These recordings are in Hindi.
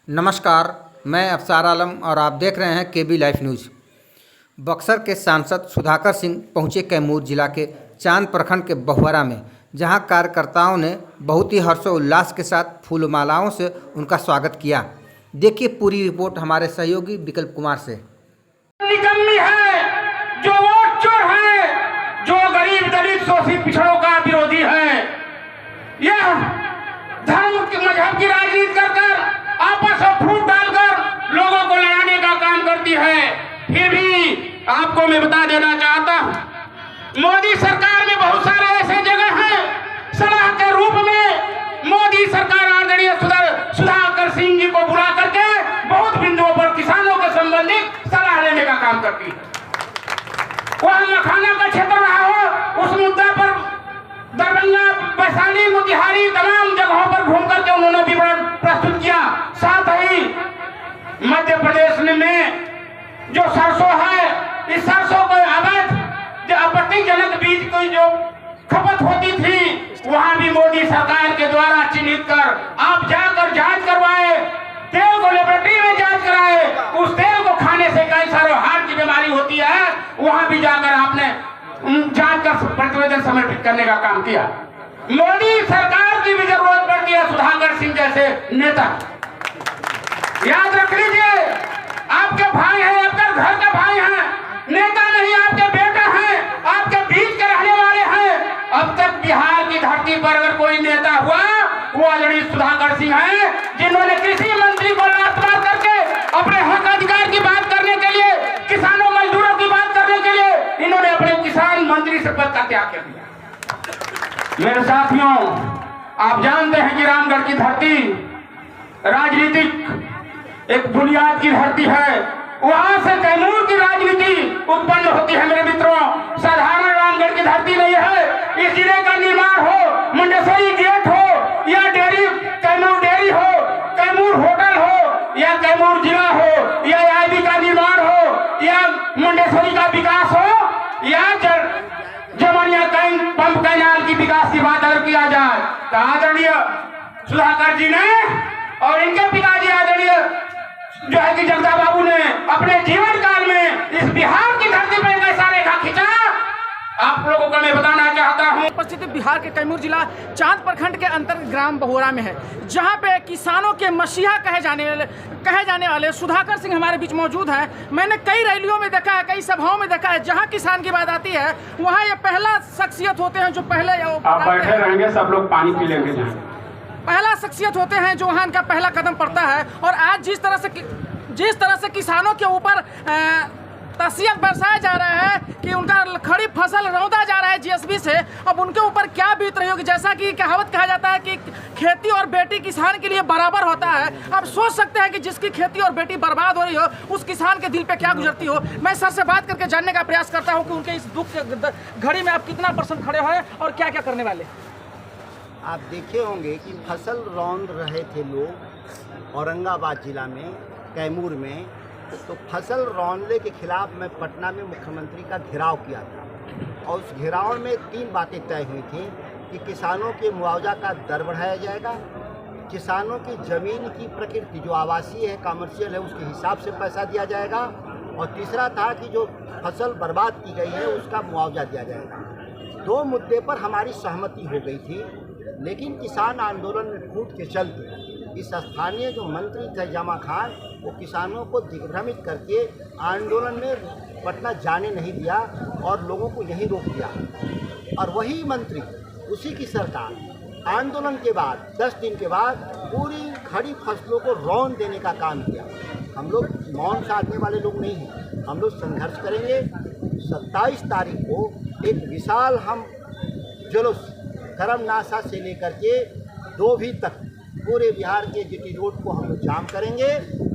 नमस्कार, मैं अफसार आलम और आप देख रहे हैं केबी लाइव न्यूज़। बक्सर के सांसद सुधाकर सिंह पहुंचे कैमूर जिला के चांद प्रखंड के बहुवरा में, जहां कार्यकर्ताओं ने बहुत ही हर्षोल्लास के साथ फूलमालाओं से उनका स्वागत किया। देखिए पूरी रिपोर्ट हमारे सहयोगी विकल्प कुमार से। निकम्मी है, जो वोट चोर है, जो गरीब दलित शोषित पिछड़ों का विरोधी है, यह धर्म के मजहब की राजनीति कर आपस में फूट डालकर लोगों को लड़ाने का काम करती है। फिर भी आपको मैं बता देना चाहता हूं, मोदी सरकार में बहुत सारे ऐसे जगह हैं, सलाह के रूप में मोदी सरकार आदरणीय सुधाकर सिंह जी को बुला करके बहुत बिंदुओं पर किसानों के संबंधित सलाह लेने का काम करती है। वह मखाना का क्षेत्र रहा हो, उस मुद्दा पर दरभंगा, वैशाली, मोतिहारी तमाम जगहों पर घूम करके उन्होंने विवरण प्रस्तुत किया। साथ ही मध्य प्रदेश में जो सरसों है, इस सरसों को अवैध जो आपत्तिजनक बीज की जो खपत होती थी, वहां भी मोदी सरकार के द्वारा चिन्हित कर आप जाकर जांच करवाए, तेल को लेबोरेटरी में जांच कराए, उस तेल को खाने से कैंसर और हार्ट की बीमारी होती है, वहां भी जाकर आपने जांच कर प्रतिवेदन समर्पित करने का काम किया। मोदी सरकार की भी जरूरत पड़ती है सुधाकर सिंह जैसे नेता। याद रख लीजिए, आपके भाई हैं, आपके घर के भाई हैं, नेता नहीं आपके बेटे हैं, आपके बीच के रहने वाले हैं। अब तक बिहार की धरती पर अगर कोई नेता हुआ, वो आदरणीय सुधाकर सिंह है, जिन्होंने कृषि मंत्री को लात मार करके अपने हक अधिकार की बात करने के लिए, किसानों मजदूरों की बात करने के लिए इन्होंने अपने किसान मंत्री से पद का त्याग कर दिया। मेरे साथियों, आप जानते हैं कि रामगढ़ की धरती राजनीतिक एक बुनियाद की धरती है, वहां से कैमूर की राजनीति उत्पन्न होती है। मेरे मित्रों, साधारण रामगढ़ की धरती नहीं है। इस जिले का निर्माण हो, मुंडेश्वरी गेट हो, या डेयरी कैमूर डेयरी हो, कैमूर होटल हो, या कैमूर जिला हो, या आईबी का निर्माण हो, या मुंडेश्वरी का विकास हो, या जमनिया पंप कैनाल की विकास की बात अगर किया जाए तो आदरणीय सुधाकर जी ने और इनके पिताजी आदरणीय जो है कि जगदा बाबू ने अपने जीवन काल में इस बिहार की धरती पर कैसा रेखा खींचा, आप लोगों को मैं बताना चाहता हूं। उपस्थित बिहार के कैमूर जिला चांद प्रखंड के अंतर्गत ग्राम बहुवरा में है, जहां पे किसानों के मसीहा कहे जाने वाले सुधाकर सिंह हमारे बीच मौजूद हैं। मैंने कई रैलियों में देखा है, कई सभाओं में देखा है, जहां किसान की बात आती है वहां ये पहला शख्सियत होते हैं जो पहले आप बैठे रहेंगे, सब लोग पानी पी लेंगे, पहला शख्सियत होते हैं जो वहां इनका पहला कदम पड़ता है। और आज जिस तरह से किसानों के ऊपर तसियत बरसाया जा रहा है कि उनका खड़ी फसल रौंदा जा रहा है जीएसबी से, अब उनके ऊपर क्या बीत रही होगी। जैसा कि कहावत कहा जाता है कि खेती और बेटी किसान के लिए बराबर होता है। आप सोच सकते हैं कि जिसकी खेती और बेटी बर्बाद हो रही हो, उस किसान के दिल पे क्या गुजरती हो। मैं सर से बात करके जानने का प्रयास करता हूँ कि उनके इस दुख के घड़ी में आप कितना % खड़े हुए और क्या क्या करने वाले। आप देखे होंगे कि फसल रौंद रहे थे लोग औरंगाबाद जिला में, कैमूर में, तो फसल रौंदने के खिलाफ मैं पटना में मुख्यमंत्री का घेराव किया था और उस घेराव में 3 बातें तय हुई थी कि किसानों के मुआवजा का दर बढ़ाया जाएगा, किसानों की ज़मीन की प्रकृति जो आवासीय है, कमर्शियल है, उसके हिसाब से पैसा दिया जाएगा, और तीसरा था कि जो फसल बर्बाद की गई है उसका मुआवजा दिया जाएगा। 2 मुद्दे पर हमारी सहमति हो गई थी, लेकिन किसान आंदोलन में फूट के चलते इस स्थानीय जो मंत्री थे जमा खान, वो किसानों को दिग्भ्रमित करके आंदोलन में पटना जाने नहीं दिया और लोगों को यहीं रोक दिया। और वही मंत्री, उसी की सरकार आंदोलन के बाद 10 दिन के बाद पूरी खड़ी फसलों को रौंद देने का काम किया। हम लोग मौन साधने वाले लोग नहीं हैं, हम लोग संघर्ष करेंगे। 27 तारीख को एक विशाल हम जुलूस करमनासा से लेकर के डोभी तक पूरे बिहार के जीटी रोड को हम लोग जाम करेंगे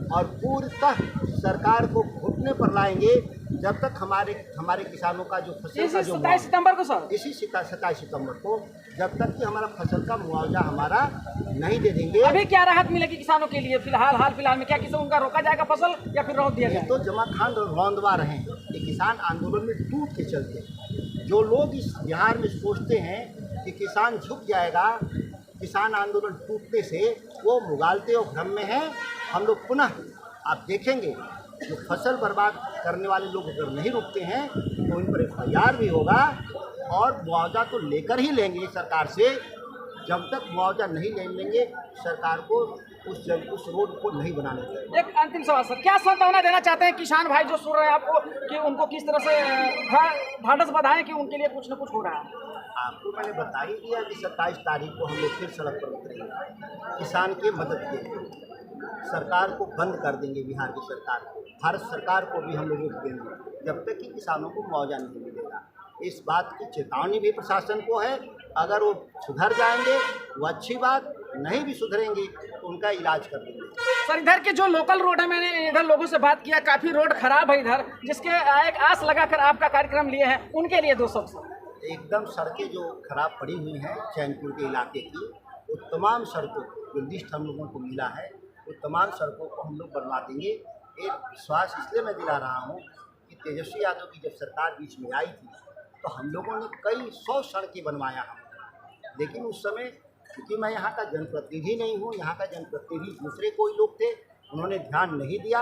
और पूर्णतः सरकार को घुटने पर लाएंगे जब तक हमारे किसानों का जो फसल का जो 27 सितंबर को सर, इसी 27 सितंबर को, जब तक कि हमारा फसल का मुआवजा हमारा नहीं दे देंगे। अभी क्या राहत मिलेगी किसानों के लिए फिलहाल में? क्या किसानों का रोका जाएगा फसल या फिर रौंद दिया जाएगा? तो जमा खान रौंदवा रहे हैं ये किसान आंदोलन में टूट के चलते। जो लोग इस बिहार में सोचते हैं कि किसान झुक जाएगा, किसान आंदोलन टूटने से वो मुगालते और भ्रम में हैं। हम लोग पुनः आप देखेंगे जो फसल बर्बाद करने वाले लोग अगर नहीं रुकते हैं तो इन पर FIR भी होगा और मुआवजा तो लेकर ही लेंगे सरकार से। जब तक मुआवजा नहीं ले लेंगे सरकार को उस रोड को नहीं बनाने देंगे। एक अंतिम सवाल सर, क्या सांत्वना देना चाहते हैं किसान भाई जो सुन रहे हैं आपको, कि उनको किस तरह से ढाढ़स बधाएं कि उनके लिए कुछ न कुछ हो रहा है? आपको मैंने बता ही दिया कि 27 तारीख को हम लोग फिर सड़क पर उतरेंगे किसान की मदद के लिए। सरकार को बंद कर देंगे, बिहार की सरकार को, भारत सरकार को भी हम लोग रोक देंगे जब तक कि किसानों को मुआवजा नहीं मिलेगा। इस बात की चेतावनी भी प्रशासन को है। अगर वो सुधर जाएंगे वो अच्छी बात, नहीं भी सुधरेंगे तो उनका इलाज कर देंगे। सर इधर के जो लोकल रोड है, मैंने इधर लोगों से बात किया, काफ़ी रोड खराब है इधर, जिसके एक आस लगाकर आपका कार्यक्रम लिए हैं, उनके लिए 2 शब्द। एकदम सड़कें जो खराब पड़ी हुई हैं चैनपुर के इलाके की, वो तमाम सड़कों जो लिस्ट हम लोगों को मिला है वो तमाम सड़कों को हम लोग बनवा देंगे। एक विश्वास इसलिए मैं दिला रहा हूँ कि तेजस्वी यादव की जब सरकार बीच में आई थी तो हम लोगों ने कई 100 सड़कें बनवाया हम, लेकिन उस समय क्योंकि मैं यहाँ का जनप्रतिनिधि नहीं हूँ, यहाँ का जनप्रतिनिधि दूसरे कोई लोग थे, उन्होंने ध्यान नहीं दिया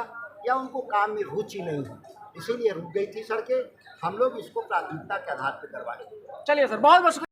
या उनको काम में रुचि नहीं है, इसीलिए रुक गई थी सड़कें। हम लोग इसको प्राथमिकता के आधार पर करवाएंगे। चलिए सर, बहुत बहुत